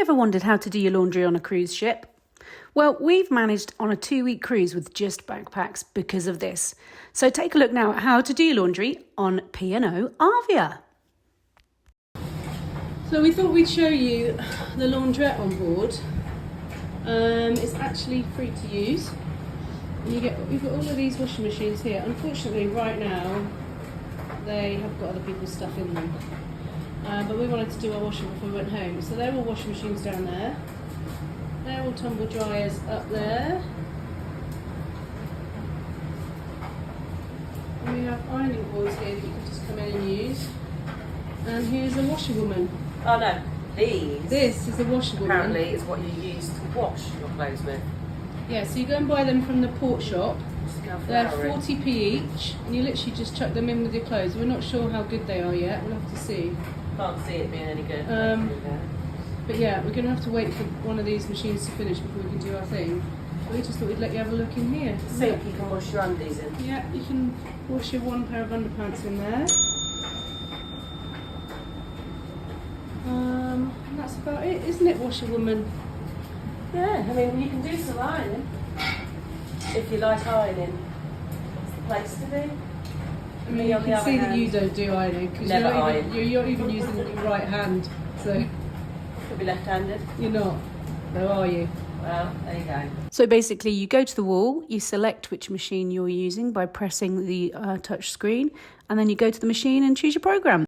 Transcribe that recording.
ever wondered how to do your laundry on a cruise ship? Well, we've managed on a 2-week cruise with just backpacks because of this. So take a look now at how to do your laundry on P&O Arvia. So we thought we'd show you the laundrette on board. It's actually free to use. And we've got all of these washing machines here. Unfortunately, right now, they have got other people's stuff in them. But we wanted to do our washing before we went home. So they're all washing machines down there. They're all tumble dryers up there. And we have ironing boards here that you can just come in and use. And here's a washerwoman. Oh no, these. This is a washerwoman. Apparently is what you use to wash your clothes with. Yeah, so you go and buy them from the port shop. They're 40p each, and you literally just chuck them in with your clothes. We're not sure how good they are yet. We'll have to see. Can't see it being any good. But yeah, we're going to have to wait for one of these machines to finish before we can do our thing. But we just thought we'd let you have a look in here. Sink you can wash your undies in. Yeah, you can wash your one pair of underpants in there. And that's about it, isn't it, washerwoman? Yeah, I mean you can do some ironing if you like ironing. It's the place to be. I mean, you can see that you don't do ironing because you're even using your right hand, so could be left-handed. You're not, though, are you? Well, there you go. So basically, you go to the wall, you select which machine you're using by pressing the touch screen, and then you go to the machine and choose your program.